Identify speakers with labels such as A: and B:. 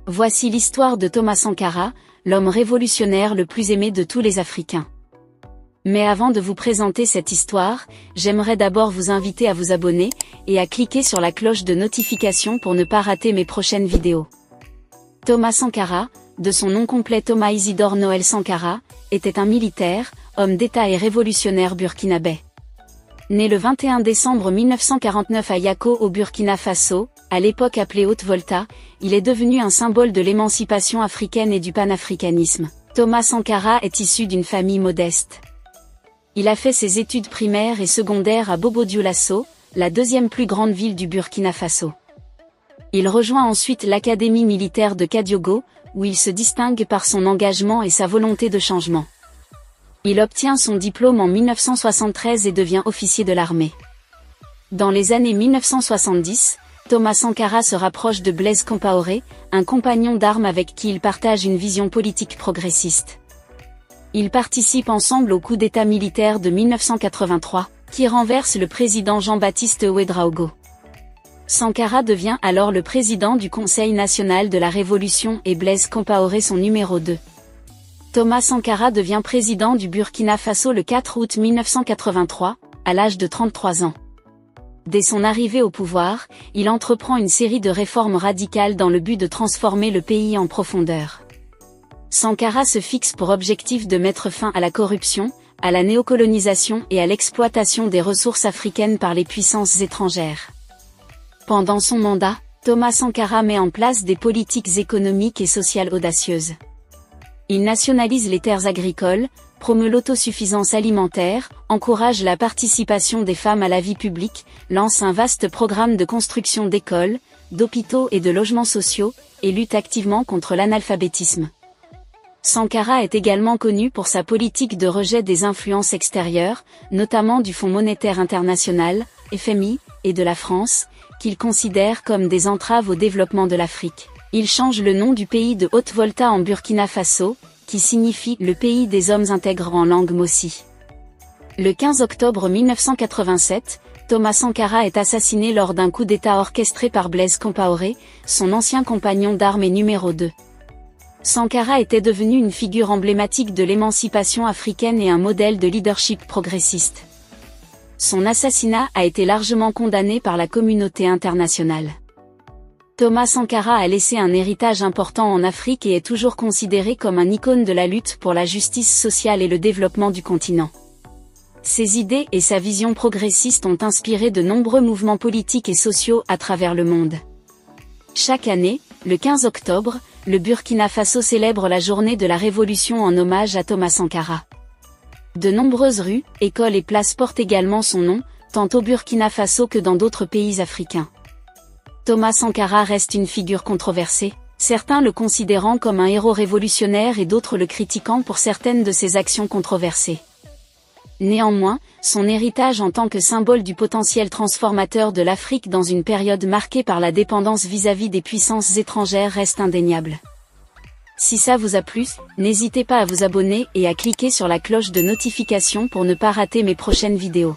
A: Voici l'histoire de Thomas Sankara, l'homme révolutionnaire le plus aimé de tous les Africains. Mais avant de vous présenter cette histoire, j'aimerais d'abord vous inviter à vous abonner, et à cliquer sur la cloche de notification pour ne pas rater mes prochaines vidéos. Thomas Sankara, de son nom complet Thomas Isidore Noël Sankara, était un militaire, homme d'État et révolutionnaire burkinabé. Né le 21 décembre 1949 à Yako au Burkina Faso, à l'époque appelée Haute-Volta, il est devenu un symbole de l'émancipation africaine et du panafricanisme. Thomas Sankara est issu d'une famille modeste. Il a fait ses études primaires et secondaires à Bobo-Dioulasso, la deuxième plus grande ville du Burkina Faso. Il rejoint ensuite l'académie militaire de Kadiogo, où il se distingue par son engagement et sa volonté de changement. Il obtient son diplôme en 1973 et devient officier de l'armée. Dans les années 1970, Thomas Sankara se rapproche de Blaise Compaoré, un compagnon d'armes avec qui il partage une vision politique progressiste. Ils participent ensemble au coup d'État militaire de 1983, qui renverse le président Jean-Baptiste Ouédraogo. Sankara devient alors le président du Conseil national de la Révolution et Blaise Compaoré son numéro 2. Thomas Sankara devient président du Burkina Faso le 4 août 1983, à l'âge de 33 ans. Dès son arrivée au pouvoir, il entreprend une série de réformes radicales dans le but de transformer le pays en profondeur. Sankara se fixe pour objectif de mettre fin à la corruption, à la néocolonisation et à l'exploitation des ressources africaines par les puissances étrangères. Pendant son mandat, Thomas Sankara met en place des politiques économiques et sociales audacieuses. Il nationalise les terres agricoles, promeut l'autosuffisance alimentaire, encourage la participation des femmes à la vie publique, lance un vaste programme de construction d'écoles, d'hôpitaux et de logements sociaux, et lutte activement contre l'analphabétisme. Sankara est également connu pour sa politique de rejet des influences extérieures, notamment du Fonds monétaire international, FMI, et de la France, qu'il considère comme des entraves au développement de l'Afrique. Il change le nom du pays de Haute-Volta en Burkina Faso, qui signifie « le pays des hommes intègres » en langue mossi. Le 15 octobre 1987, Thomas Sankara est assassiné lors d'un coup d'État orchestré par Blaise Compaoré, son ancien compagnon d'armes et numéro 2. Sankara était devenu une figure emblématique de l'émancipation africaine et un modèle de leadership progressiste. Son assassinat a été largement condamné par la communauté internationale. Thomas Sankara a laissé un héritage important en Afrique et est toujours considéré comme un icône de la lutte pour la justice sociale et le développement du continent. Ses idées et sa vision progressiste ont inspiré de nombreux mouvements politiques et sociaux à travers le monde. Chaque année, le 15 octobre, le Burkina Faso célèbre la journée de la Révolution en hommage à Thomas Sankara. De nombreuses rues, écoles et places portent également son nom, tant au Burkina Faso que dans d'autres pays africains. Thomas Sankara reste une figure controversée, certains le considérant comme un héros révolutionnaire et d'autres le critiquant pour certaines de ses actions controversées. Néanmoins, son héritage en tant que symbole du potentiel transformateur de l'Afrique dans une période marquée par la dépendance vis-à-vis des puissances étrangères reste indéniable. Si ça vous a plu, n'hésitez pas à vous abonner et à cliquer sur la cloche de notification pour ne pas rater mes prochaines vidéos.